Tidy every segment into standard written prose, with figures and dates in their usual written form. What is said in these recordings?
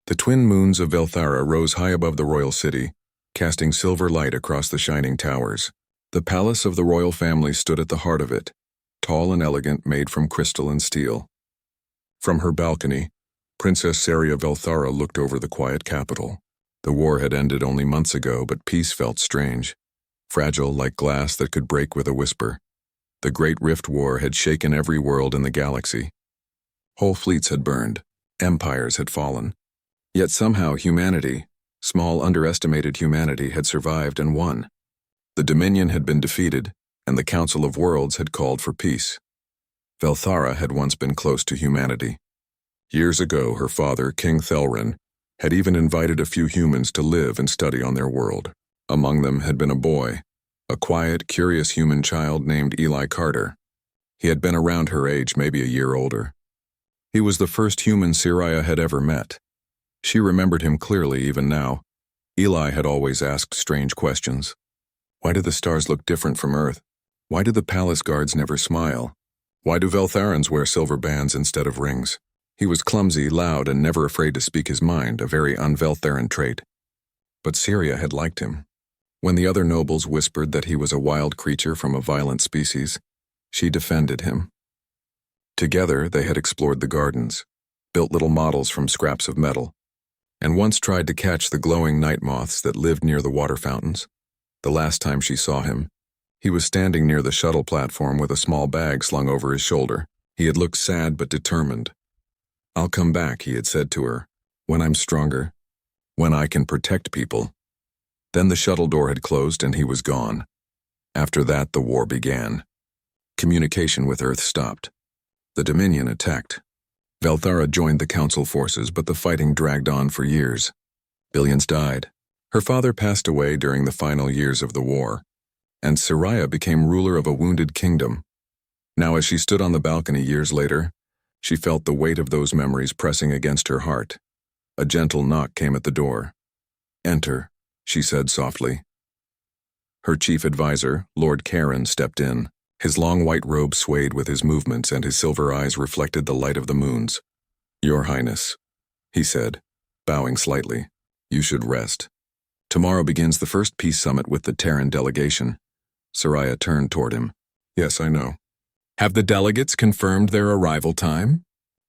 The twin moons of Velthara rose high above the royal city, casting silver light across the shining towers. The palace of the royal family stood at the heart of it, tall and elegant, made from crystal and steel. From her balcony, Princess Saria Velthara looked over the quiet capital. The war had ended only months ago, but peace felt strange, fragile like glass that could break with a whisper. The Great Rift War had shaken every world in the galaxy. Whole fleets had burned, empires had fallen. Yet somehow humanity, small underestimated humanity, had survived and won. The Dominion had been defeated, and the Council of Worlds had called for peace. Velthara had once been close to humanity. Years ago, her father, King Thelrin, had even invited a few humans to live and study on their world. Among them had been a boy, a quiet, curious human child named Eli Carter. He had been around her age, maybe a year older. He was the first human Saria had ever met. She remembered him clearly even now. Eli had always asked strange questions. Why do the stars look different from Earth? Why do the palace guards never smile? Why do Veltharans wear silver bands instead of rings? He was clumsy, loud, and never afraid to speak his mind, a very un-Veltharan trait. But Saria had liked him. When the other nobles whispered that he was a wild creature from a violent species, she defended him. Together, they had explored the gardens, built little models from scraps of metal, and once tried to catch the glowing night moths that lived near the water fountains. The last time she saw him, he was standing near the shuttle platform with a small bag slung over his shoulder. He had looked sad but determined. "I'll come back," he had said to her, "when I'm stronger, when I can protect people." Then the shuttle door had closed and he was gone. After that, the war began. Communication with Earth stopped. The Dominion attacked. Velthara joined the Council forces, but the fighting dragged on for years. Billions died. Her father passed away during the final years of the war, and Saria became ruler of a wounded kingdom. Now, as she stood on the balcony years later, she felt the weight of those memories pressing against her heart. A gentle knock came at the door. "Enter," she said softly. Her chief advisor, Lord Karen, stepped in. His long white robe swayed with his movements, and his silver eyes reflected the light of the moons. "Your Highness," he said, bowing slightly, "you should rest. Tomorrow begins the first peace summit with the Terran delegation." Saria turned toward him. "Yes, I know." "Have the delegates confirmed their arrival time?"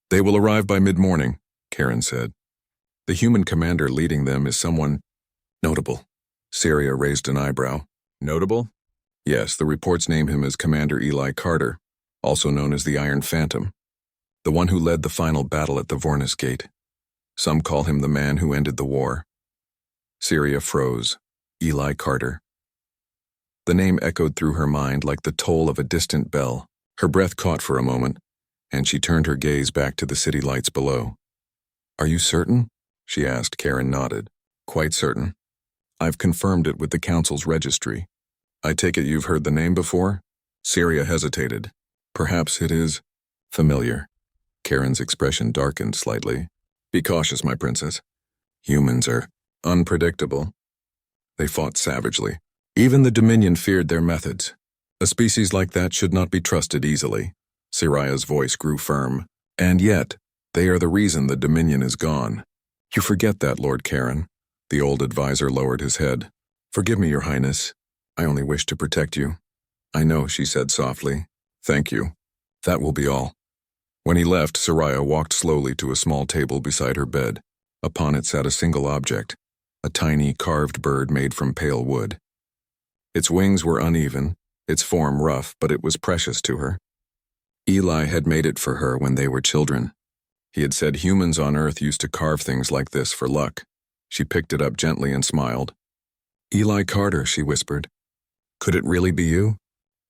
"They will arrive by mid-morning," Karen said. "The human commander leading them is someone notable." Saria raised an eyebrow. "Notable?" "Yes, the reports name him as Commander Eli Carter, also known as the Iron Phantom, the one who led the final battle at the Vornis Gate. Some call him the man who ended the war." Saria froze. Eli Carter. The name echoed through her mind like the toll of a distant bell. Her breath caught for a moment, and she turned her gaze back to the city lights below. "Are you certain?" she asked. Karen nodded. "Quite certain. I've confirmed it with the Council's registry." "I take it you've heard the name before?" Saria hesitated. "Perhaps it is familiar." Karen's expression darkened slightly. "Be cautious, my princess. Humans are unpredictable. They fought savagely. Even the Dominion feared their methods. A species like that should not be trusted easily." Saria's voice grew firm. "And yet, they are the reason the Dominion is gone." "You forget that, Lord Karen." The old advisor lowered his head. "Forgive me, Your Highness. I only wish to protect you." "I know," she said softly. "Thank you. That will be all." When he left, Saria walked slowly to a small table beside her bed. Upon it sat a single object, a tiny carved bird made from pale wood. Its wings were uneven, its form rough, but it was precious to her. Eli had made it for her when they were children. He had said humans on Earth used to carve things like this for luck. She picked it up gently and smiled. "Eli Carter," she whispered. "Could it really be you?"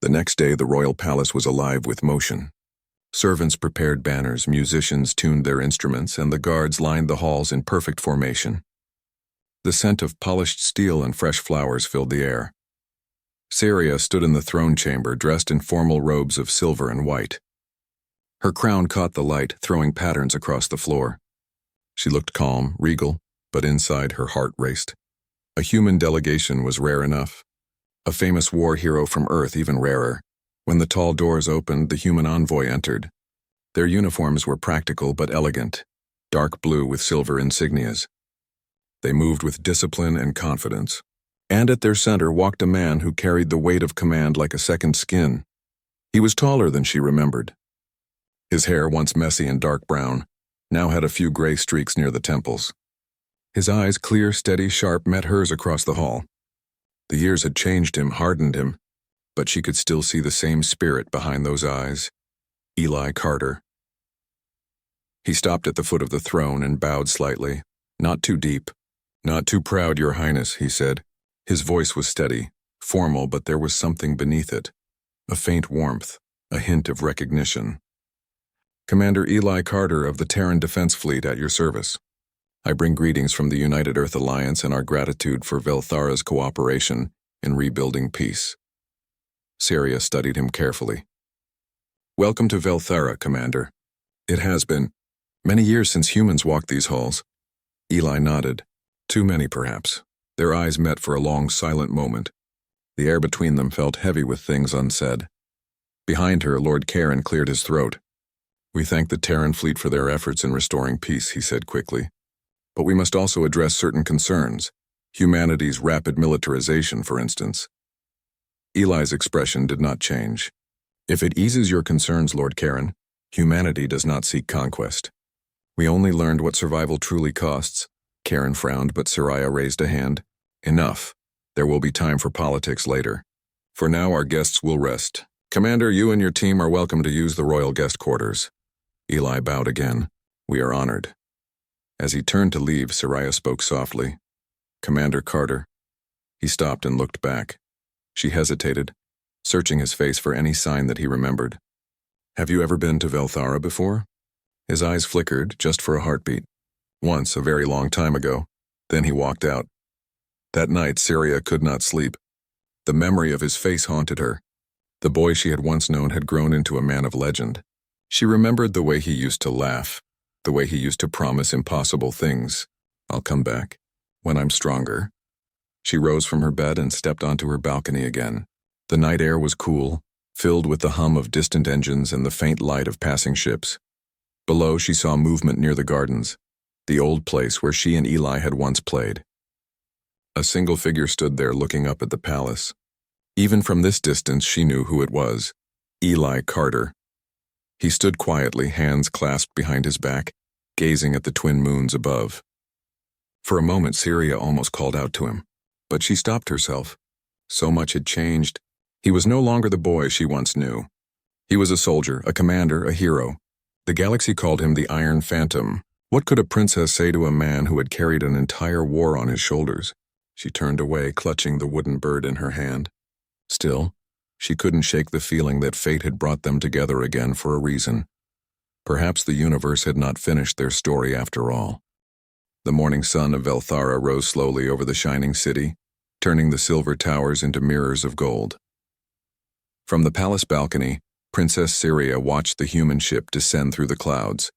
The next day, the royal palace was alive with motion. Servants prepared banners, musicians tuned their instruments, and the guards lined the halls in perfect formation. The scent of polished steel and fresh flowers filled the air. Saria stood in the throne chamber, dressed in formal robes of silver and white. Her crown caught the light, throwing patterns across the floor. She looked calm, regal, but inside her heart raced. A human delegation was rare enough. A famous war hero from Earth even rarer. When the tall doors opened, the human envoy entered. Their uniforms were practical but elegant. dark blue with silver insignias. They moved with discipline and confidence. And at their center walked a man who carried the weight of command like a second skin. He was taller than she remembered. His hair, once messy and dark brown, now had a few gray streaks near the temples. His eyes, clear, steady, sharp, met hers across the hall. The years had changed him, hardened him, but she could still see the same spirit behind those eyes. Eli Carter. He stopped at the foot of the throne and bowed slightly. Not too deep. Not too proud, Your Highness, he said. His voice was steady, formal, but there was something beneath it. A faint warmth, a hint of recognition. Commander Eli Carter of the Terran Defense Fleet at your service. I bring greetings from the United Earth Alliance and our gratitude for Velthara's cooperation in rebuilding peace. Syria studied him carefully. Welcome to Velthara, Commander. It has been many years since humans walked these halls. Eli nodded. Too many, perhaps. Their eyes met for a long, silent moment. The air between them felt heavy with things unsaid. Behind her, Lord Karen cleared his throat. We thank the Terran fleet for their efforts in restoring peace, he said quickly. But we must also address certain concerns. Humanity's rapid militarization, for instance. Eli's expression did not change. If it eases your concerns, Lord Karen, humanity does not seek conquest. We only learned what survival truly costs. Karen frowned, but Soraya raised a hand. Enough. There will be time for politics later. For now, our guests will rest. Commander, you and your team are welcome to use the royal guest quarters. Eli bowed again. We are honored. As he turned to leave, Soraya spoke softly. Commander Carter. He stopped and looked back. She hesitated, searching his face for any sign that he remembered. Have you ever been to Velthara before? His eyes flickered, just for a heartbeat. Once, a very long time ago. Then he walked out. That night, Syria could not sleep. The memory of his face haunted her. The boy she had once known had grown into a man of legend. She remembered the way he used to laugh, the way he used to promise impossible things. I'll come back. When I'm stronger. She rose from her bed and stepped onto her balcony again. The night air was cool, filled with the hum of distant engines and the faint light of passing ships. Below, she saw movement near the gardens, the old place where she and Eli had once played. A single figure stood there looking up at the palace. Even from this distance, she knew who it was. Eli Carter. He stood quietly, hands clasped behind his back, gazing at the twin moons above. For a moment, Syria almost called out to him, but she stopped herself. So much had changed. He was no longer the boy she once knew. He was a soldier, a commander, a hero. The galaxy called him the Iron Phantom. What could a princess say to a man who had carried an entire war on his shoulders? She turned away, clutching the wooden bird in her hand. Still, she couldn't shake the feeling that fate had brought them together again for a reason. Perhaps the universe had not finished their story after all. The morning sun of Velthara rose slowly over the shining city, turning the silver towers into mirrors of gold. From the palace balcony, Princess Syria watched the human ship descend through the clouds.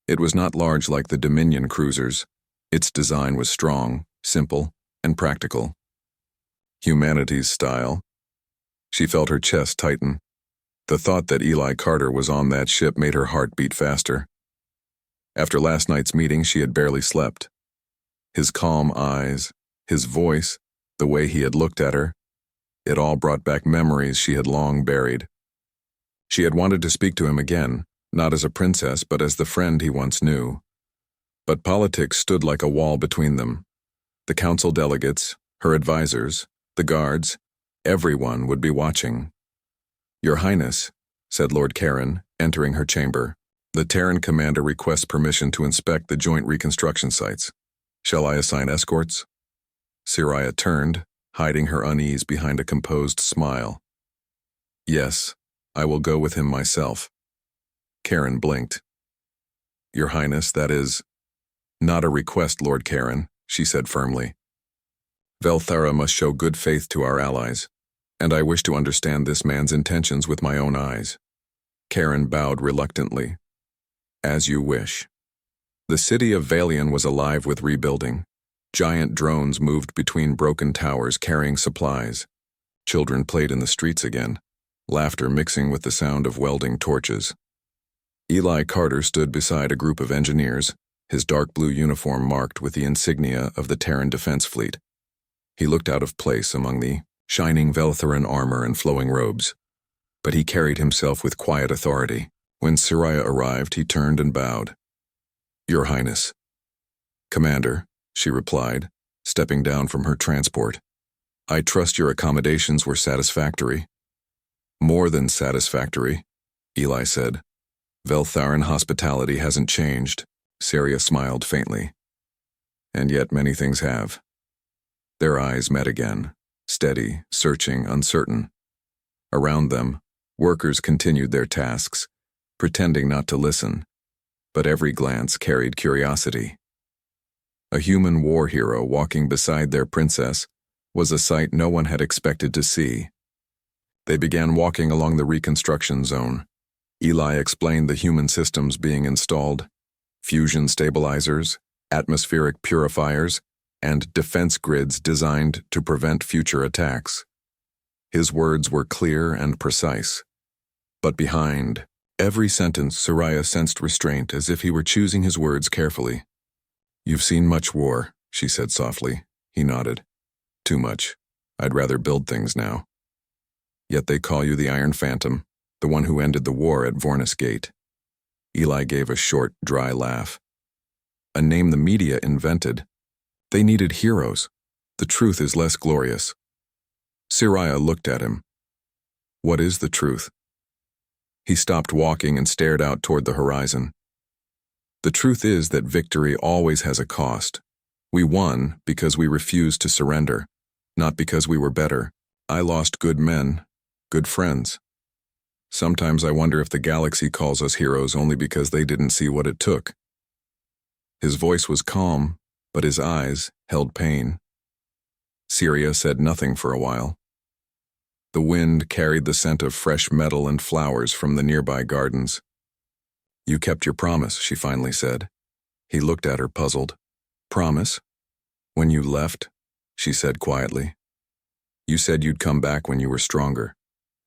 It was not large like the Dominion cruisers. Its design was strong, simple, and practical. Humanity's style. She felt her chest tighten. The thought that Eli Carter was on that ship made her heart beat faster. After last night's meeting, she had barely slept. His calm eyes, his voice, the way he had looked at her, it all brought back memories she had long buried. She had wanted to speak to him again, not as a princess, but as the friend he once knew. But politics stood like a wall between them. The council delegates, her advisors, the guards, everyone would be watching. Your Highness, said Lord Karen, entering her chamber, the Terran commander requests permission to inspect the joint reconstruction sites. Shall I assign escorts? Syria turned, hiding her unease behind a composed smile. Yes, I will go with him myself. Karen blinked. Your Highness, that is not a request, Lord Karen, she said firmly. Velthara must show good faith to our allies, and I wish to understand this man's intentions with my own eyes. Karen bowed reluctantly. As you wish. The city of Valian was alive with rebuilding. Giant drones moved between broken towers carrying supplies. Children played in the streets again, laughter mixing with the sound of welding torches. Eli Carter stood beside a group of engineers, his dark blue uniform marked with the insignia of the Terran Defense Fleet. He looked out of place among the shining Veltheran armor and flowing robes, but he carried himself with quiet authority. When Saraya arrived, he turned and bowed. "Your Highness." "Commander," she replied, stepping down from her transport. "I trust your accommodations were satisfactory." "More than satisfactory," Eli said. "Veltharan hospitality hasn't changed," Saria smiled faintly. "And yet many things have." Their eyes met again, steady, searching, uncertain. Around them, workers continued their tasks, pretending not to listen, but every glance carried curiosity. A human war hero walking beside their princess was a sight no one had expected to see. They began walking along the reconstruction zone. Eli explained the human systems being installed: fusion stabilizers, atmospheric purifiers, and defense grids designed to prevent future attacks. His words were clear and precise, but behind every sentence Saraya sensed restraint, as if he were choosing his words carefully. "You've seen much war," she said softly. He nodded. "Too much. I'd rather build things now." "Yet they call you the Iron Phantom, the one who ended the war at Vornis Gate." Eli gave a short, dry laugh. "A name the media invented. They needed heroes. The truth is less glorious." Saraya looked at him. "What is the truth?" He stopped walking and stared out toward the horizon. "The truth is that victory always has a cost. We won because we refused to surrender, not because we were better. I lost good men, good friends. Sometimes I wonder if the galaxy calls us heroes only because they didn't see what it took." His voice was calm, but his eyes held pain. Saria said nothing for a while. The wind carried the scent of fresh metal and flowers from the nearby gardens. "You kept your promise," she finally said. He looked at her, puzzled. "Promise? When you left?" she said quietly. "You said you'd come back when you were stronger.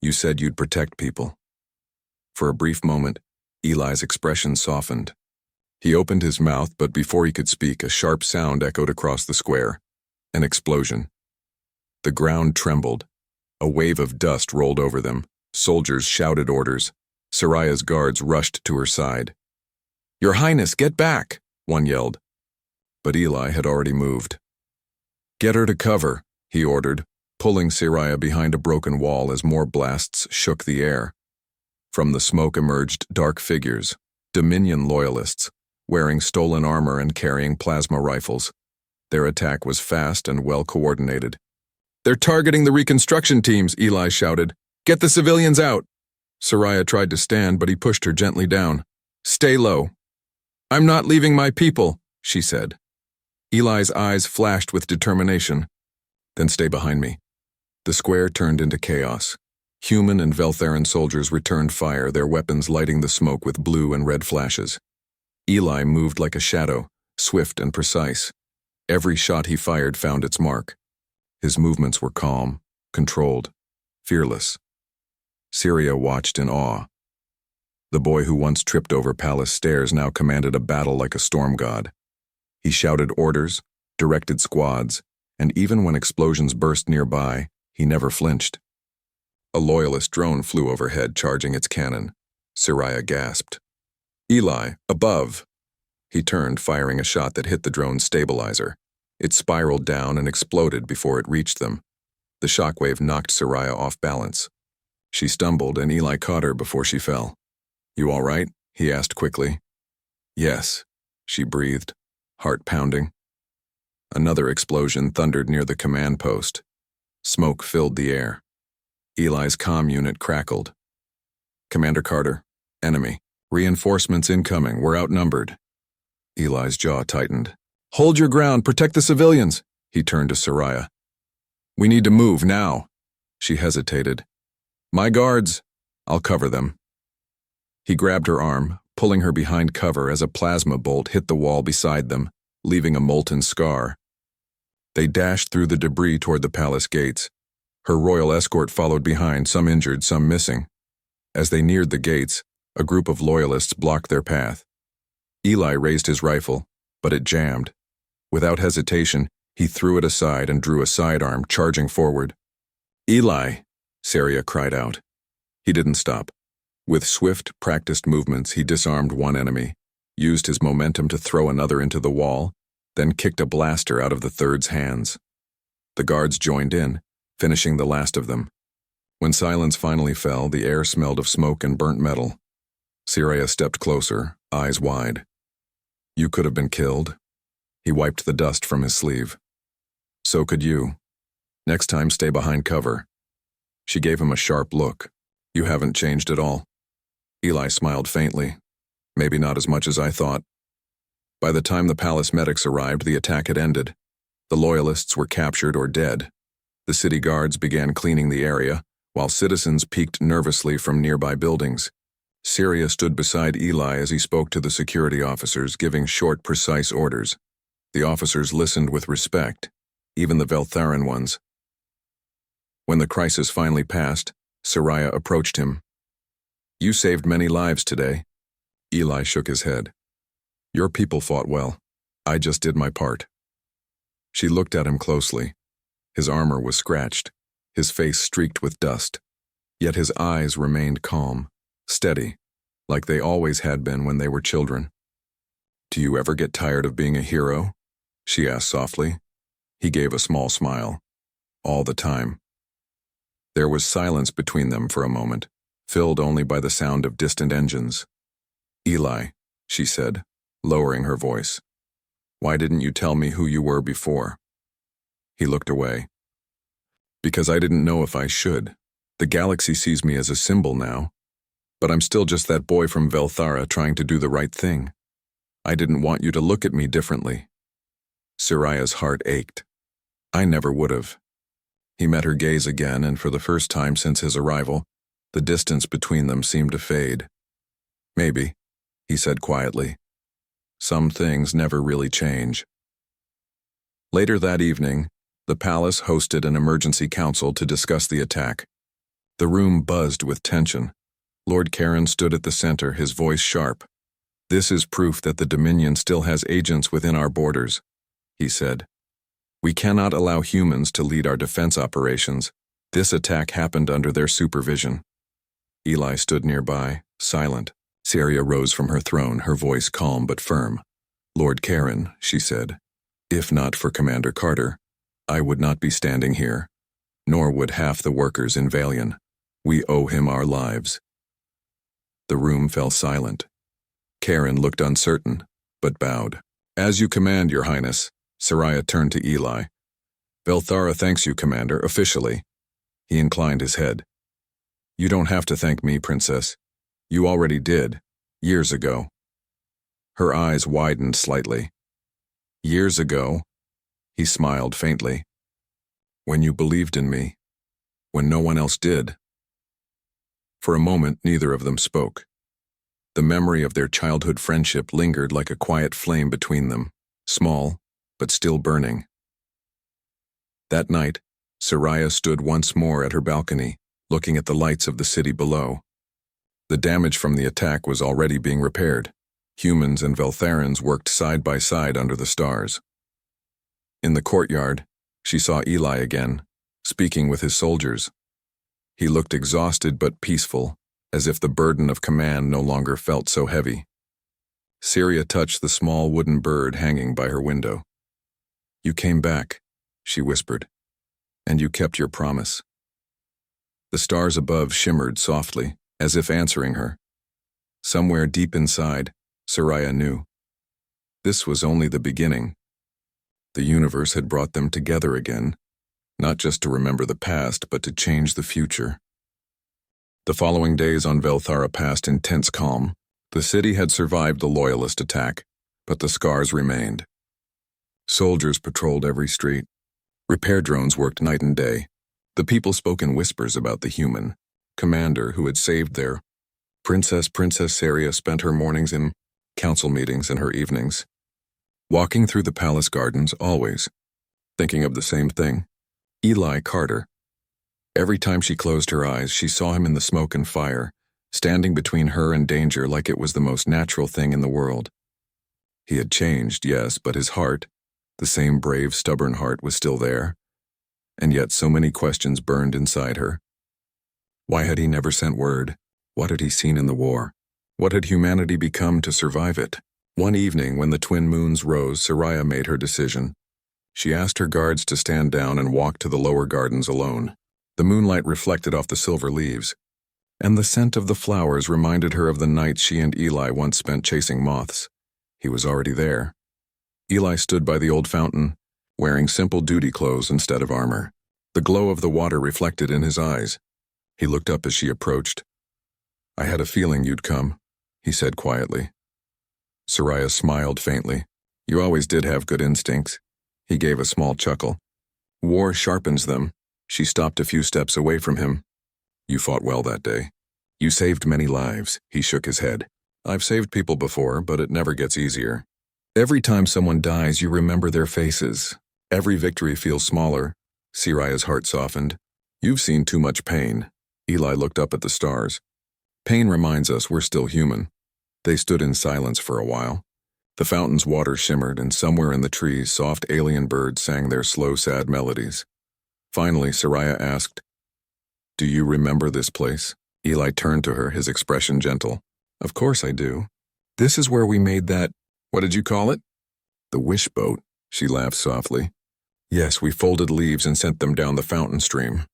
You said you'd protect people." For a brief moment, Eli's expression softened. He opened his mouth, but before he could speak, a sharp sound echoed across the square. An explosion. The ground trembled. A wave of dust rolled over them. Soldiers shouted orders. Saraya's guards rushed to her side. "Your Highness, get back!" one yelled. But Eli had already moved. "Get her to cover," he ordered, pulling Saraya behind a broken wall as more blasts shook the air. From the smoke emerged dark figures, Dominion loyalists, wearing stolen armor and carrying plasma rifles. Their attack was fast and well coordinated. "They're targeting the reconstruction teams," Eli shouted. "Get the civilians out!" Saraya tried to stand, but he pushed her gently down. "Stay low." "I'm not leaving my people," she said. Eli's eyes flashed with determination. "Then stay behind me." The square turned into chaos. Human and Veltharan soldiers returned fire, their weapons lighting the smoke with blue and red flashes. Eli moved like a shadow, swift and precise. Every shot he fired found its mark. His movements were calm, controlled, fearless. Saria watched in awe. The boy who once tripped over palace stairs now commanded a battle like a storm god. He shouted orders, directed squads, and even when explosions burst nearby, he never flinched. A loyalist drone flew overhead, charging its cannon. Saraya gasped. "Eli, above!" He turned, firing a shot that hit the drone's stabilizer. It spiraled down and exploded before it reached them. The shockwave knocked Saraya off balance. She stumbled, and Eli caught her before she fell. "You all right?" he asked quickly. "Yes," she breathed, heart pounding. Another explosion thundered near the command post. Smoke filled the air. Eli's comm unit crackled. "Commander Carter, enemy. Reinforcements incoming. We're outnumbered." Eli's jaw tightened. "Hold your ground. Protect the civilians." He turned to Saraya. "We need to move now." She hesitated. "My guards. I'll cover them." He grabbed her arm, pulling her behind cover as a plasma bolt hit the wall beside them, leaving a molten scar. They dashed through the debris toward the palace gates. Her royal escort followed behind, some injured, some missing. As they neared the gates, a group of loyalists blocked their path. Eli raised his rifle, but it jammed. Without hesitation, he threw it aside and drew a sidearm, charging forward. "Eli!" Saria cried out. He didn't stop. With swift, practiced movements, he disarmed one enemy, used his momentum to throw another into the wall, then kicked a blaster out of the third's hands. The guards joined in, finishing the last of them. When silence finally fell, the air smelled of smoke and burnt metal. Saria stepped closer, eyes wide. "You could have been killed." He wiped the dust from his sleeve. "So could you. Next time, stay behind cover." She gave him a sharp look. "You haven't changed at all." Eli smiled faintly. "Maybe not as much as I thought." By the time the palace medics arrived, the attack had ended. The loyalists were captured or dead. The city guards began cleaning the area, while citizens peeked nervously from nearby buildings. Saria stood beside Eli as he spoke to the security officers, giving short, precise orders. The officers listened with respect, even the Veltharan ones. When the crisis finally passed, Saria approached him. "You saved many lives today." Eli shook his head. "Your people fought well. I just did my part." She looked at him closely. His armor was scratched, his face streaked with dust. Yet his eyes remained calm, steady, like they always had been when they were children. "Do you ever get tired of being a hero?" she asked softly. He gave a small smile. "All the time." There was silence between them for a moment, filled only by the sound of distant engines. "Eli," she said, lowering her voice, "why didn't you tell me who you were before?" He looked away. "Because I didn't know if I should. The galaxy sees me as a symbol now, but I'm still just that boy from Velthara trying to do the right thing. I didn't want you to look at me differently." Saria's heart ached. "I never would have." He met her gaze again, and for the first time since his arrival, the distance between them seemed to fade. "Maybe," he said quietly. "Some things never really change." Later that evening, the palace hosted an emergency council to discuss the attack. The room buzzed with tension. Lord Karen stood at the center, his voice sharp. "This is proof that the Dominion still has agents within our borders," he said. "We cannot allow humans to lead our defense operations. This attack happened under their supervision." Eli stood nearby, silent. Saria rose from her throne, her voice calm but firm. "Lord Karen," she said, "if not for Commander Carter, I would not be standing here, nor would half the workers in Valian. We owe him our lives." The room fell silent. Karen looked uncertain, but bowed. "As you command, Your Highness." Saria turned to Eli. "Velthara thanks you, Commander, officially." He inclined his head. "You don't have to thank me, Princess. You already did, years ago." Her eyes widened slightly. "Years ago?" He smiled faintly. "When you believed in me, when no one else did." For a moment, neither of them spoke. The memory of their childhood friendship lingered like a quiet flame between them, small, but still burning. That night, Saria stood once more at her balcony, looking at the lights of the city below. The damage from the attack was already being repaired. Humans and Veltharans worked side by side under the stars. In the courtyard, she saw Eli again, speaking with his soldiers. He looked exhausted but peaceful, as if the burden of command no longer felt so heavy. Saria touched the small wooden bird hanging by her window. "You came back," she whispered, "and you kept your promise." The stars above shimmered softly, as if answering her. Somewhere deep inside, Saria knew. This was only the beginning. The universe had brought them together again, not just to remember the past, but to change the future. The following days on Velthara passed in tense calm. The city had survived the Loyalist attack, but the scars remained. Soldiers patrolled every street. Repair drones worked night and day. The people spoke in whispers about the human commander who had saved their Princess Saria spent her mornings in council meetings and her evenings, walking through the palace gardens always, thinking of the same thing, Eli Carter. Every time she closed her eyes, she saw him in the smoke and fire, standing between her and danger like it was the most natural thing in the world. He had changed, yes, but his heart, the same brave, stubborn heart, was still there. And yet so many questions burned inside her. Why had he never sent word? What had he seen in the war? What had humanity become to survive it? One evening, when the twin moons rose, Saraya made her decision. She asked her guards to stand down and walk to the lower gardens alone. The moonlight reflected off the silver leaves, and the scent of the flowers reminded her of the nights she and Eli once spent chasing moths. He was already there. Eli stood by the old fountain, wearing simple duty clothes instead of armor. The glow of the water reflected in his eyes. He looked up as she approached. "I had a feeling you'd come," he said quietly. Saraya smiled faintly. "You always did have good instincts." He gave a small chuckle. "War sharpens them." She stopped a few steps away from him. "You fought well that day. You saved many lives." He shook his head. "I've saved people before, but it never gets easier. Every time someone dies, you remember their faces. Every victory feels smaller." Saraya's heart softened. "You've seen too much pain." Eli looked up at the stars. "Pain reminds us we're still human." They stood in silence for a while. The fountain's water shimmered, and somewhere in the trees, soft alien birds sang their slow, sad melodies. Finally, Saraya asked, "Do you remember this place?" Eli turned to her, his expression gentle. "Of course I do. This is where we made that, what did you call it?" "The wish boat," she laughed softly. "Yes, we folded leaves and sent them down the fountain stream.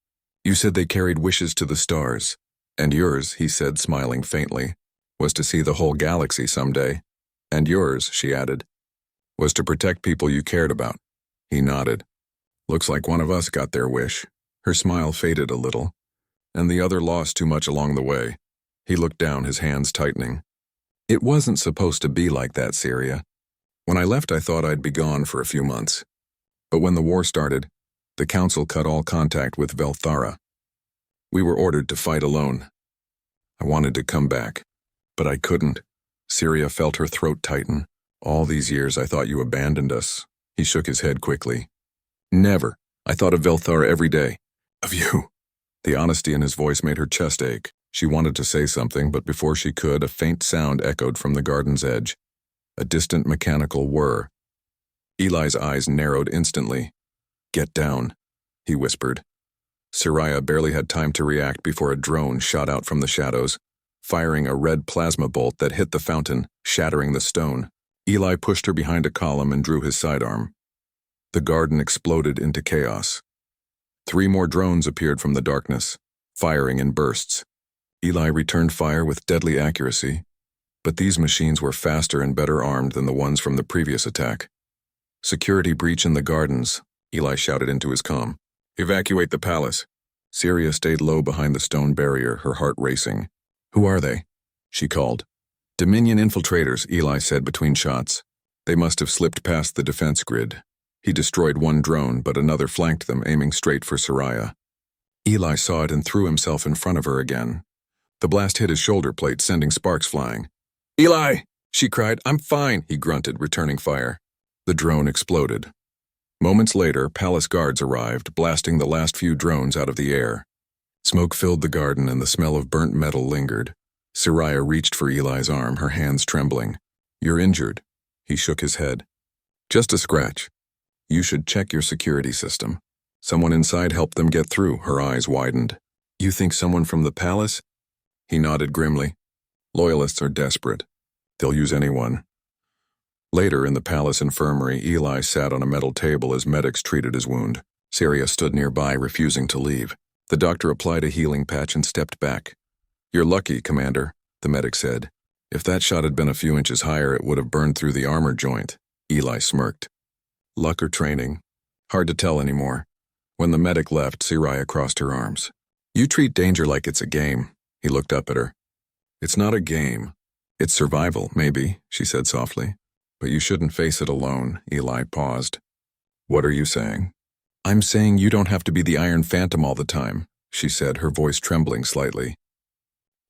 You said they carried wishes to the stars. And yours," he said, smiling faintly, "was to see the whole galaxy someday. And yours," she added, "was to protect people you cared about." He nodded. "Looks like one of us got their wish." Her smile faded a little, and the other lost too much along the way. He looked down, his hands tightening. "It wasn't supposed to be like that, Syria. When I left, I thought I'd be gone for a few months. But when the war started, the Council cut all contact with Velthara. We were ordered to fight alone. I wanted to come back, but I couldn't." Syria felt her throat tighten. "All these years I thought you abandoned us." He shook his head quickly. "Never. I thought of Velthara every day. Of you." The honesty in his voice made her chest ache. She wanted to say something, but before she could, a faint sound echoed from the garden's edge. A distant mechanical whir. Eli's eyes narrowed instantly. "Get down," he whispered. Saraya barely had time to react before a drone shot out from the shadows, firing a red plasma bolt that hit the fountain, shattering the stone. Eli pushed her behind a column and drew his sidearm. The garden exploded into chaos. 3 more drones appeared from the darkness, firing in bursts. Eli returned fire with deadly accuracy, but these machines were faster and better armed than the ones from the previous attack. "Security breach in the gardens," Eli shouted into his comm. "Evacuate the palace." Syria stayed low behind the stone barrier, her heart racing. "Who are they?" she called. "Dominion infiltrators," Eli said between shots. "They must have slipped past the defense grid." He destroyed 1 drone, but another flanked them, aiming straight for Saraya. Eli saw it and threw himself in front of her again. The blast hit his shoulder plate, sending sparks flying. "Eli!" she cried. "I'm fine," he grunted, returning fire. The drone exploded. Moments later, palace guards arrived, blasting the last few drones out of the air. Smoke filled the garden and the smell of burnt metal lingered. Saraya reached for Eli's arm, her hands trembling. "You're injured." He shook his head. "Just a scratch. You should check your security system." Someone inside helped them get through. Her eyes widened. "You think someone from the palace?" He nodded grimly. "Loyalists are desperate. They'll use anyone." Later, in the palace infirmary, Eli sat on a metal table as medics treated his wound. Syria stood nearby, refusing to leave. The doctor applied a healing patch and stepped back. "You're lucky, Commander," the medic said. "If that shot had been a few inches higher, it would have burned through the armor joint." Eli smirked. "Luck or training? Hard to tell anymore." When the medic left, Saraya crossed her arms. "You treat danger like it's a game." He looked up at her. "It's not a game. It's survival, maybe," she said softly. "But you shouldn't face it alone." Eli paused. "What are you saying?" "I'm saying you don't have to be the Iron Phantom all the time," she said, her voice trembling slightly.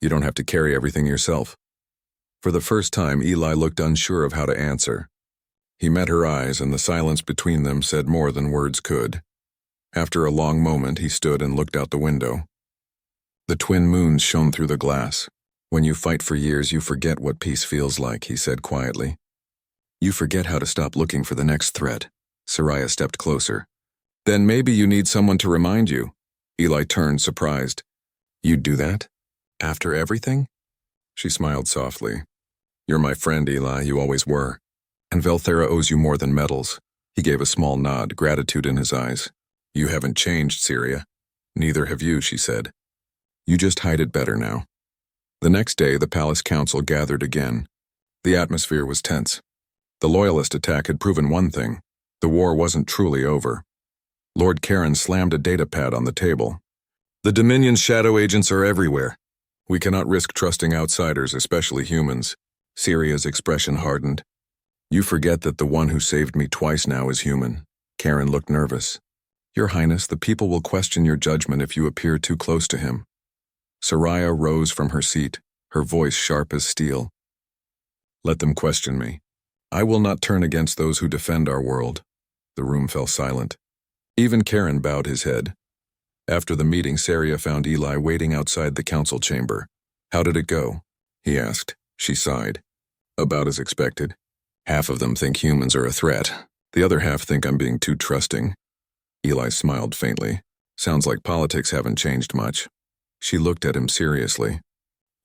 "You don't have to carry everything yourself." For the first time, Eli looked unsure of how to answer. He met her eyes, and the silence between them said more than words could. After a long moment, he stood and looked out the window. The twin moons shone through the glass. "When you fight for years, you forget what peace feels like," he said quietly. You forget how to stop looking for the next threat. Saraya stepped closer. Then maybe you need someone to remind you. Eli turned, surprised. You'd do that? After everything? She smiled softly. You're my friend, Eli, you always were. And Velthera owes you more than medals. He gave a small nod, gratitude in his eyes. You haven't changed, Syria. Neither have you, she said. You just hide it better now. The next day, the Palace Council gathered again. The atmosphere was tense. The Loyalist attack had proven one thing. The war wasn't truly over. Lord Karen slammed a datapad on the table. The Dominion's shadow agents are everywhere. We cannot risk trusting outsiders, especially humans. Syria's expression hardened. You forget that the one who saved me twice now is human. Karen looked nervous. Your Highness, the people will question your judgment if you appear too close to him. Saraya rose from her seat, her voice sharp as steel. Let them question me. I will not turn against those who defend our world. The room fell silent. Even Karen bowed his head. After the meeting, Saria found Eli waiting outside the council chamber. How did it go? He asked. She sighed. About as expected. Half of them think humans are a threat. The other half think I'm being too trusting. Eli smiled faintly. Sounds like politics haven't changed much. She looked at him seriously.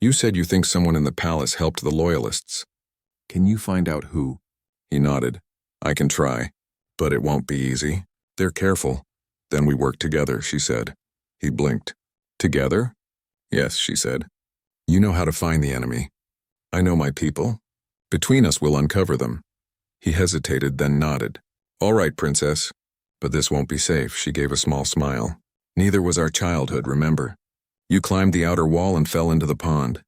You said you think someone in the palace helped the Loyalists. Can you find out who? He nodded. I can try, but it won't be easy. They're careful. Then we work together, she said. He blinked. Together? Yes, she said. You know how to find the enemy. I know my people. Between us we'll uncover them. He hesitated, then nodded. All right, Princess. But this won't be safe, she gave a small smile. Neither was our childhood, remember? You climbed the outer wall and fell into the pond.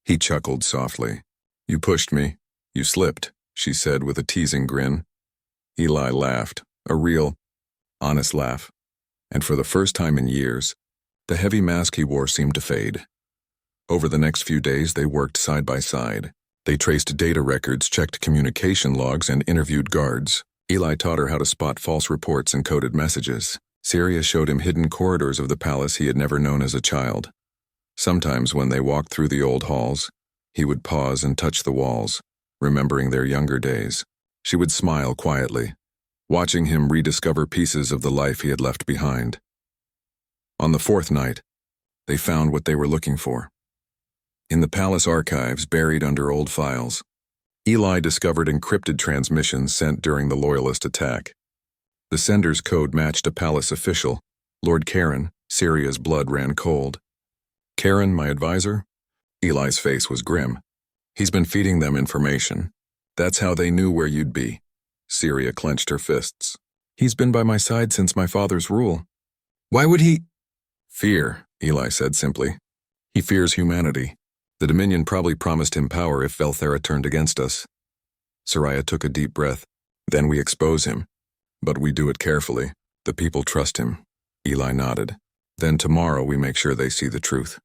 He chuckled softly. You pushed me. You slipped, she said with a teasing grin. Eli laughed, a real, honest laugh. And for the first time in years, the heavy mask he wore seemed to fade. Over the next few days, they worked side by side. They traced data records, checked communication logs, and interviewed guards. Eli taught her how to spot false reports and coded messages. Syria showed him hidden corridors of the palace he had never known as a child. Sometimes when they walked through the old halls, he would pause and touch the walls, remembering their younger days. She would smile quietly, watching him rediscover pieces of the life he had left behind. On the fourth night, they found what they were looking for. In the palace archives, buried under old files, Eli discovered encrypted transmissions sent during the Loyalist attack. The sender's code matched a palace official, Lord Karen. Syria's blood ran cold. Karen, my advisor? Eli's face was grim. He's been feeding them information. That's how they knew where you'd be. Syria clenched her fists. He's been by my side since my father's rule. Why would he? Fear, Eli said simply. He fears humanity. The Dominion probably promised him power if Velthera turned against us. Saraya took a deep breath. Then we expose him. But we do it carefully. The people trust him. Eli nodded. Then tomorrow we make sure they see the truth.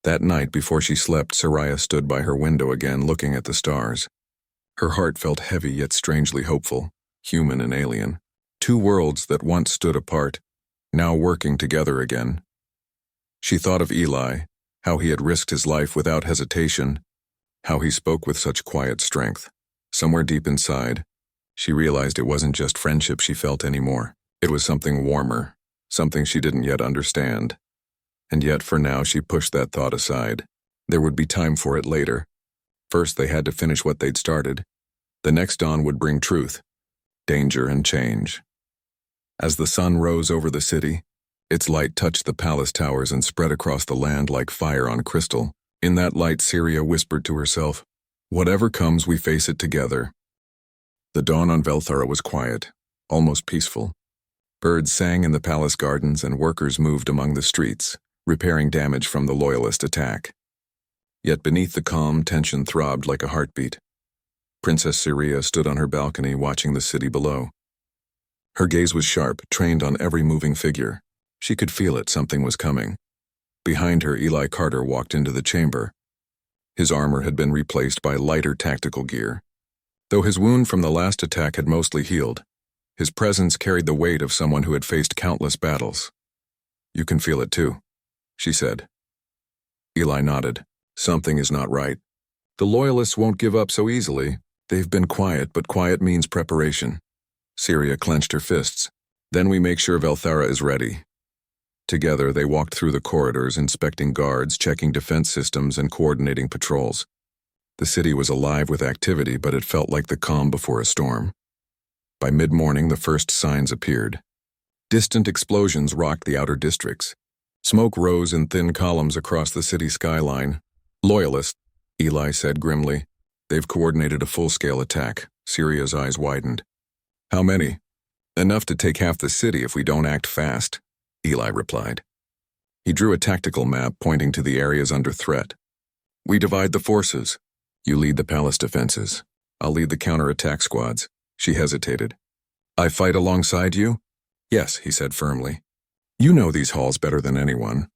That night before she slept, Saraya stood by her window again looking at the stars. Her heart felt heavy yet strangely hopeful, human and alien. Two worlds that once stood apart, now working together again. She thought of Eli, how he had risked his life without hesitation, how he spoke with such quiet strength. Somewhere deep inside, she realized it wasn't just friendship she felt anymore. It was something warmer, something she didn't yet understand. And yet for now she pushed that thought aside. There would be time for it later. First they had to finish what they'd started. The next dawn would bring truth, danger, and change. As the sun rose over the city, its light touched the palace towers and spread across the land like fire on crystal. In that light, Syria whispered to herself, "Whatever comes, we face it together." The dawn on Velthera was quiet, almost peaceful. Birds sang in the palace gardens and workers moved among the streets, repairing damage from the Loyalist attack. Yet beneath the calm, tension throbbed like a heartbeat. Princess Syria stood on her balcony watching the city below. Her gaze was sharp, trained on every moving figure. She could feel it, something was coming. Behind her, Eli Carter walked into the chamber. His armor had been replaced by lighter tactical gear. Though his wound from the last attack had mostly healed, his presence carried the weight of someone who had faced countless battles. "You can feel it too," she said. Eli nodded. "Something is not right. The Loyalists won't give up so easily. They've been quiet, but quiet means preparation. Syria clenched her fists. Then we make sure Velthara is ready. Together, they walked through the corridors, inspecting guards, checking defense systems, and coordinating patrols. The city was alive with activity, but it felt like the calm before a storm. By mid-morning, the first signs appeared. Distant explosions rocked the outer districts. Smoke rose in thin columns across the city skyline. Loyalists, Eli said grimly. They've coordinated a full-scale attack. Syria's eyes widened. How many? Enough to take half the city if we don't act fast, Eli replied. He drew a tactical map pointing to the areas under threat. We divide the forces. You lead the palace defenses. I'll lead the counterattack squads. She hesitated. I fight alongside you? Yes, he said firmly. You know these halls better than anyone.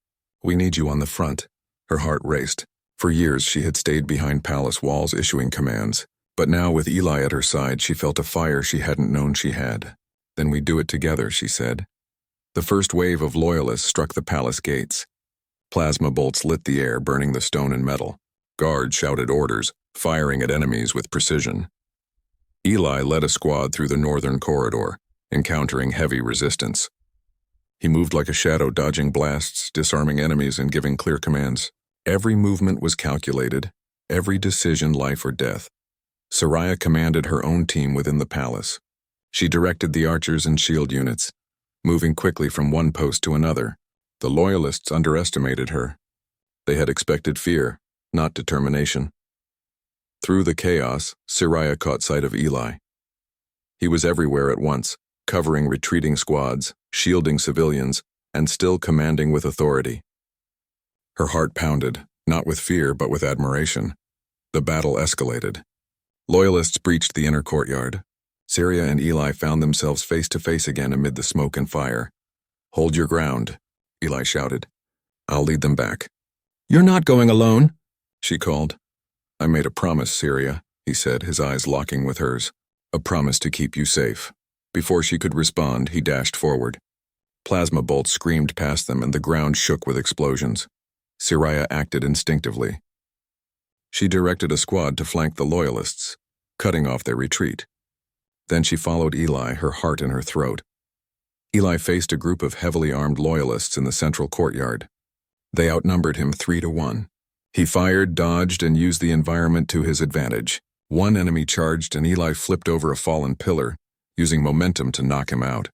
We need you on the front. Her heart raced. For years she had stayed behind palace walls issuing commands, but now with Eli at her side she felt a fire she hadn't known she had. Then we do it together, she said. The first wave of loyalists struck the palace gates. Plasma bolts lit the air, burning the stone and metal. Guards shouted orders, firing at enemies with precision. Eli led a squad through the northern corridor, encountering heavy resistance. He moved like a shadow, dodging blasts, disarming enemies, and giving clear commands. Every movement was calculated, every decision life or death. Saraya commanded her own team within the palace. She directed the archers and shield units, moving quickly from one post to another. The loyalists underestimated her. They had expected fear, not determination. Through the chaos, Saraya caught sight of Eli. He was everywhere at once, covering retreating squads, shielding civilians, and still commanding with authority. Her heart pounded, not with fear but with admiration. The battle escalated. Loyalists breached the inner courtyard. Syria and Eli found themselves face to face again amid the smoke and fire. Hold your ground, Eli shouted. I'll lead them back. You're not going alone, she called. I made a promise, Syria, he said, his eyes locking with hers. A promise to keep you safe. Before she could respond, he dashed forward. Plasma bolts screamed past them and the ground shook with explosions. Syria acted instinctively. She directed a squad to flank the loyalists, cutting off their retreat. Then she followed Eli, her heart in her throat. Eli faced a group of heavily armed loyalists in the central courtyard. They outnumbered him 3-1. He fired, dodged, and used the environment to his advantage. One enemy charged and Eli flipped over a fallen pillar, using momentum to knock him out.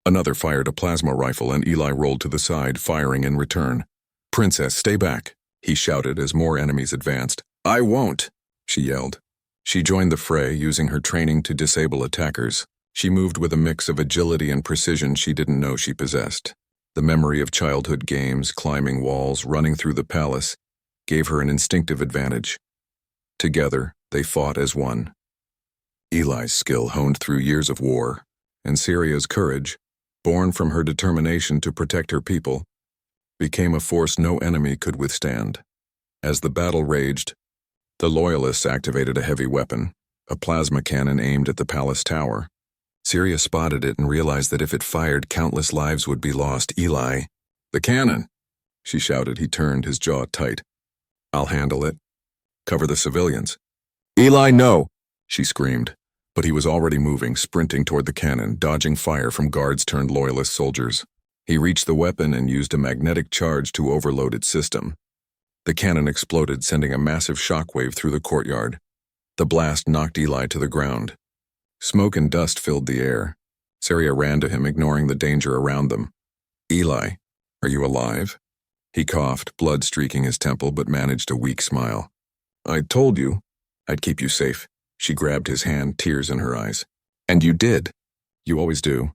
Another fired a plasma rifle and Eli rolled to the side, firing in return. Princess, stay back, he shouted as more enemies advanced. I won't, she yelled. She joined the fray, using her training to disable attackers. She moved with a mix of agility and precision she didn't know she possessed. The memory of childhood games, climbing walls, running through the palace, gave her an instinctive advantage. Together, they fought as one. Eli's skill honed through years of war, and Syria's courage, born from her determination to protect her people, became a force no enemy could withstand. As the battle raged, the Loyalists activated a heavy weapon, a plasma cannon aimed at the palace tower. Syria spotted it and realized that if it fired, countless lives would be lost. Eli, the cannon, she shouted. He turned, his jaw tight. I'll handle it. Cover the civilians. Eli, no, she screamed. But he was already moving, sprinting toward the cannon, dodging fire from guards turned Loyalist soldiers. He reached the weapon and used a magnetic charge to overload its system. The cannon exploded, sending a massive shockwave through the courtyard. The blast knocked Eli to the ground. Smoke and dust filled the air. Syria ran to him, ignoring the danger around them. Eli, are you alive? He coughed, blood streaking his temple, but managed a weak smile. I told you I'd keep you safe. She grabbed his hand, tears in her eyes. And you did. You always do.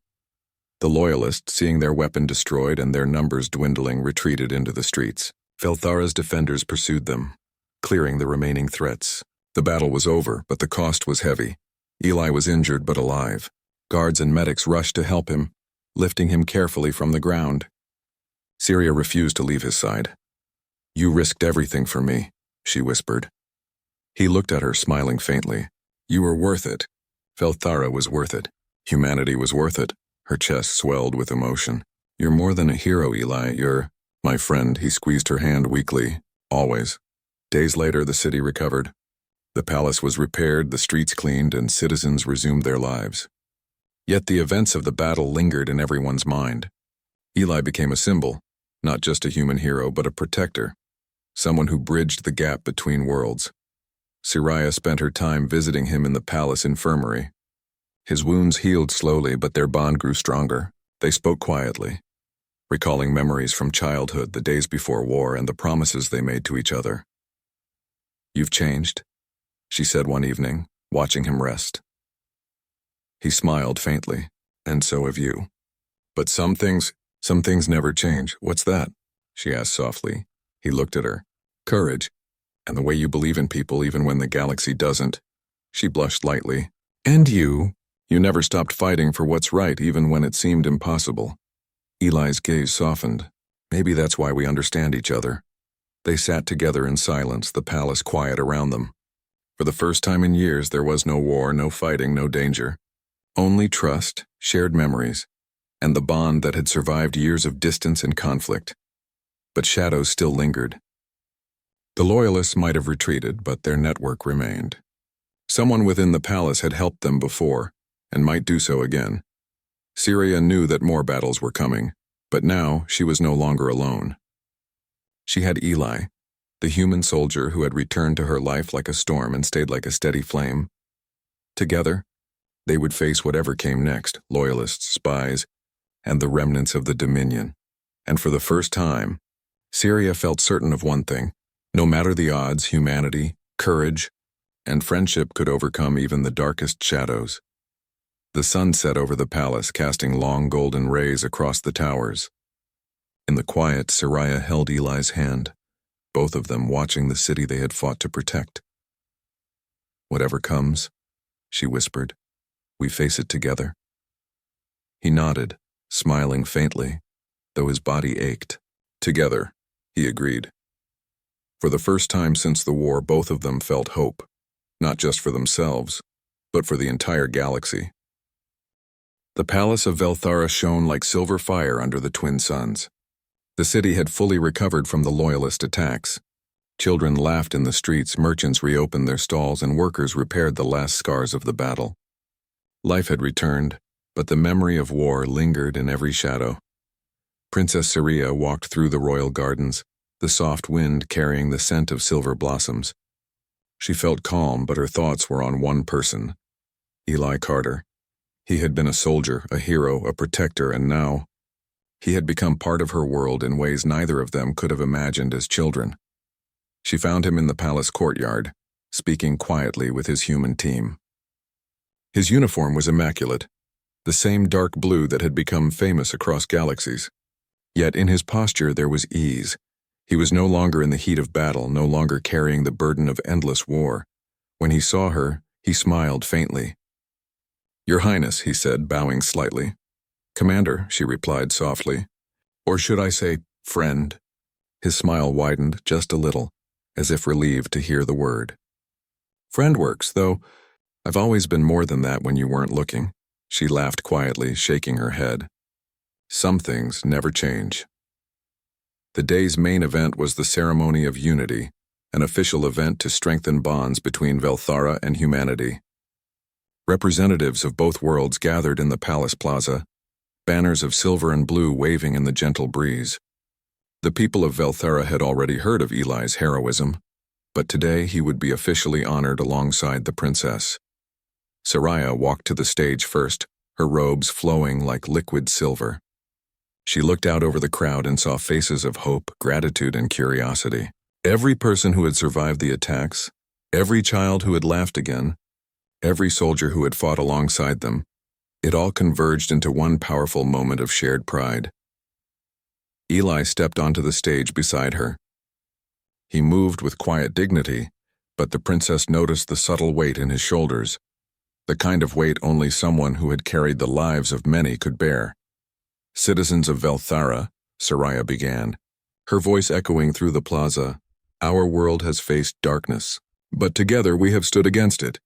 The Loyalists, seeing their weapon destroyed and their numbers dwindling, retreated into the streets. Velthara's defenders pursued them, clearing the remaining threats. The battle was over, but the cost was heavy. Eli was injured but alive. Guards and medics rushed to help him, lifting him carefully from the ground. Syria refused to leave his side. You risked everything for me, she whispered. He looked at her, smiling faintly. You were worth it. Velthara was worth it. Humanity was worth it. Her chest swelled with emotion. You're more than a hero, Eli. You're my friend. He squeezed her hand weakly. Always. Days later, the city recovered. The palace was repaired, the streets cleaned, and citizens resumed their lives. Yet the events of the battle lingered in everyone's mind. Eli became a symbol, not just a human hero, but a protector, someone who bridged the gap between worlds. Saraya spent her time visiting him in the palace infirmary. His wounds healed slowly, but their bond grew stronger. They spoke quietly, recalling memories from childhood, the days before war, and the promises they made to each other. "You've changed," she said one evening, watching him rest. He smiled faintly. "And so have you. But some things never change." "What's that?" she asked softly. He looked at her. "Courage, and the way you believe in people even when the galaxy doesn't." She blushed lightly. "And you never stopped fighting for what's right even when it seemed impossible." Eli's gaze softened. "Maybe that's why we understand each other." They sat together in silence, the palace quiet around them. For the first time in years, there was no war, no fighting, no danger. Only trust, shared memories, and the bond that had survived years of distance and conflict. But shadows still lingered. The Loyalists might have retreated, but their network remained. Someone within the palace had helped them before, and might do so again. Syria knew that more battles were coming, but now she was no longer alone. She had Eli, the human soldier who had returned to her life like a storm and stayed like a steady flame. Together, they would face whatever came next, Loyalists, spies, and the remnants of the Dominion. And for the first time, Syria felt certain of one thing: no matter the odds, humanity, courage, and friendship could overcome even the darkest shadows. The sun set over the palace, casting long golden rays across the towers. In the quiet, Saraya held Eli's hand, both of them watching the city they had fought to protect. "Whatever comes," she whispered, "we face it together." He nodded, smiling faintly, though his body ached. "Together," he agreed. For the first time since the war, both of them felt hope, not just for themselves, but for the entire galaxy. The palace of Velthara shone like silver fire under the twin suns. The city had fully recovered from the Loyalist attacks. Children laughed in the streets, merchants reopened their stalls, and workers repaired the last scars of the battle. Life had returned, but the memory of war lingered in every shadow. Princess Syria walked through the royal gardens, the soft wind carrying the scent of silver blossoms. She felt calm, but her thoughts were on one person: Eli Carter. He had been a soldier, a hero, a protector, and now he had become part of her world in ways neither of them could have imagined as children. She found him in the palace courtyard, speaking quietly with his human team. His uniform was immaculate, the same dark blue that had become famous across galaxies. Yet in his posture there was ease. He was no longer in the heat of battle, no longer carrying the burden of endless war. When he saw her, he smiled faintly. "Your Highness," he said, bowing slightly. "Commander," she replied softly. "Or should I say, friend?" His smile widened just a little, as if relieved to hear the word. "Friend works, though I've always been more than that when you weren't looking." She laughed quietly, shaking her head. "Some things never change." The day's main event was the Ceremony of Unity, an official event to strengthen bonds between Velthara and humanity. Representatives of both worlds gathered in the palace plaza, banners of silver and blue waving in the gentle breeze. The people of Velthara had already heard of Eli's heroism, but today he would be officially honored alongside the princess. Saraya walked to the stage first, her robes flowing like liquid silver. She looked out over the crowd and saw faces of hope, gratitude, and curiosity. Every person who had survived the attacks, every child who had laughed again, every soldier who had fought alongside them, it all converged into one powerful moment of shared pride. Eli stepped onto the stage beside her. He moved with quiet dignity, but the princess noticed the subtle weight in his shoulders, the kind of weight only someone who had carried the lives of many could bear. "Citizens of Velthara," Saraya began, her voice echoing through the plaza, "our world has faced darkness, but together we have stood against it.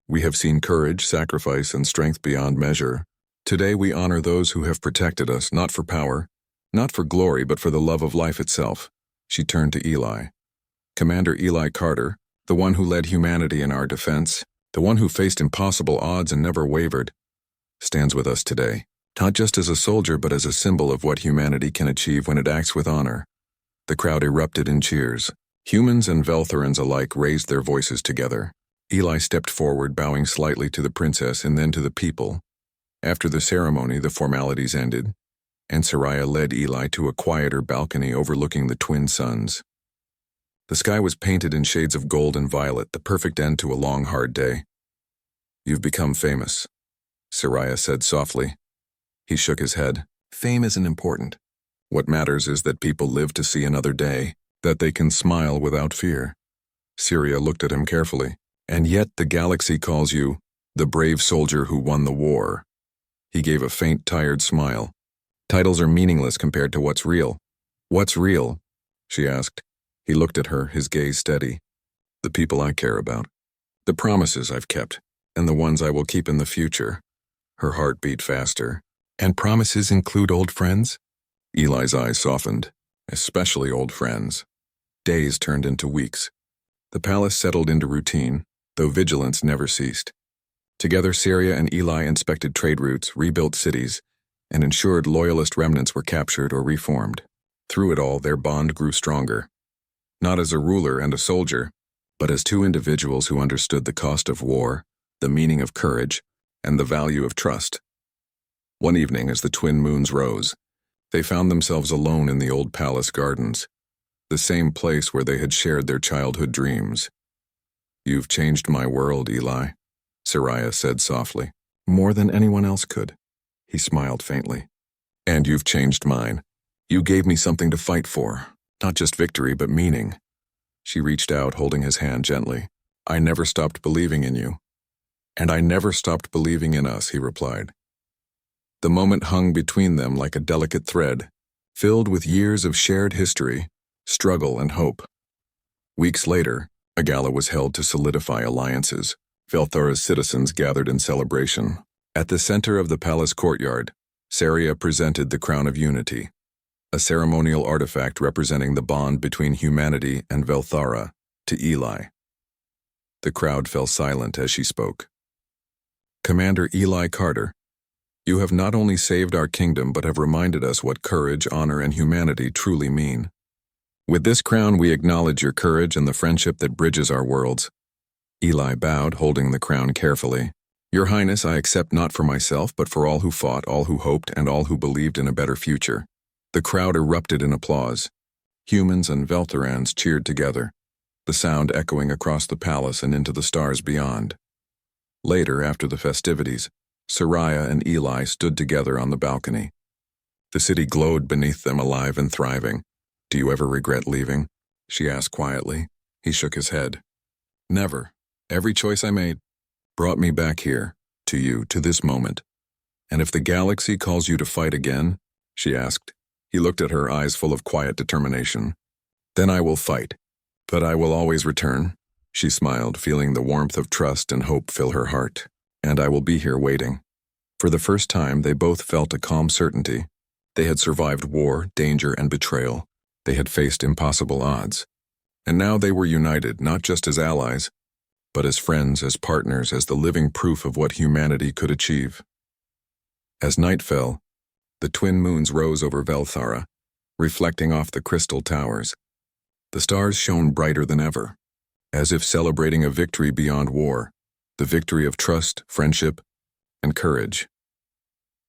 We have seen courage, sacrifice, and strength beyond measure. Today we honor those who have protected us, not for power, not for glory, but for the love of life itself." She turned to Eli. "Commander Eli Carter, the one who led humanity in our defense, the one who faced impossible odds and never wavered, stands with us today, not just as a soldier but as a symbol of what humanity can achieve when it acts with honor. The crowd erupted in cheers. Humans and Velthorans alike raised their voices together. Eli stepped forward, bowing slightly to the princess and then to the people. After the ceremony, the formalities ended, and Saraya led Eli to a quieter balcony overlooking the twin suns. The sky was painted in shades of gold and violet, the perfect end to a long, hard day. "You've become famous," Saraya said softly. He shook his head. "Fame isn't important. What matters is that people live to see another day, that they can smile without fear." Syria looked at him carefully. "And yet the galaxy calls you the brave soldier who won the war." He gave a faint, tired smile. "Titles are meaningless compared to what's real." "What's real?" she asked. He looked at her, his gaze steady. "The people I care about. The promises I've kept, and the ones I will keep in the future." Her heart beat faster. "And promises include old friends?" Eli's eyes softened. "Especially old friends." Days turned into weeks. The palace settled into routine, though vigilance never ceased. Together, Syria and Eli inspected trade routes, rebuilt cities, and ensured loyalist remnants were captured or reformed. Through it all, their bond grew stronger. Not as a ruler and a soldier, but as two individuals who understood the cost of war, the meaning of courage, and the value of trust. One evening, as the twin moons rose, they found themselves alone in the old palace gardens, the same place where they had shared their childhood dreams. "You've changed my world, Eli," Saraya said softly. "More than anyone else could." He smiled faintly. "And you've changed mine. You gave me something to fight for, not just victory, but meaning." She reached out, holding his hand gently. "I never stopped believing in you." "And I never stopped believing in us," he replied. The moment hung between them like a delicate thread, filled with years of shared history, struggle, and hope. Weeks later, a gala was held to solidify alliances. Velthora's citizens gathered in celebration. At the center of the palace courtyard, Saria presented the Crown of Unity, a ceremonial artifact representing the bond between humanity and Velthora, to Eli. The crowd fell silent as she spoke. "Commander Eli Carter, you have not only saved our kingdom but have reminded us what courage, honor, and humanity truly mean. With this crown we acknowledge your courage and the friendship that bridges our worlds." Eli bowed, holding the crown carefully. "Your Highness, I accept not for myself but for all who fought, all who hoped, and all who believed in a better future." The crowd erupted in applause. Humans and Velthorans cheered together, the sound echoing across the palace and into the stars beyond. Later, after the festivities, Saraya and Eli stood together on the balcony. The city glowed beneath them, alive and thriving. "Do you ever regret leaving?" she asked quietly. He shook his head. "Never. Every choice I made brought me back here, to you, to this moment." "And if the galaxy calls you to fight again?" she asked. He looked at her, eyes full of quiet determination. "Then I will fight, but I will always return." She smiled, feeling the warmth of trust and hope fill her heart. "And I will be here waiting." For the first time, they both felt a calm certainty. They had survived war, danger, and betrayal. They had faced impossible odds. And now they were united, not just as allies, but as friends, as partners, as the living proof of what humanity could achieve. As night fell, the twin moons rose over Velthara, reflecting off the crystal towers. The stars shone brighter than ever, as if celebrating a victory beyond war, the victory of trust, friendship, and courage.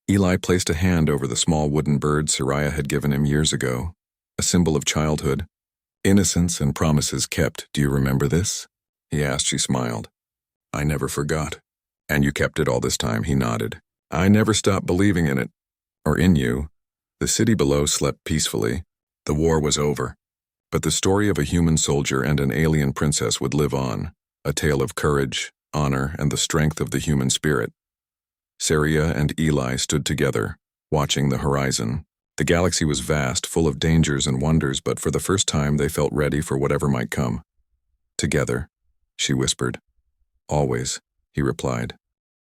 Eli placed a hand over the small wooden bird Saraya had given him years ago, a symbol of childhood, innocence and promises kept. "Do you remember this?" he asked. She smiled. "I never forgot." "And you kept it all this time?" He nodded. "I never stopped believing in it, or in you." The city below slept peacefully. The war was over, but the story of a human soldier and an alien princess would live on, a tale of courage, honor, and the strength of the human spirit. Saria and Eli stood together, watching the horizon. The galaxy was vast, full of dangers and wonders, but for the first time they felt ready for whatever might come. "Together," she whispered. "Always," he replied.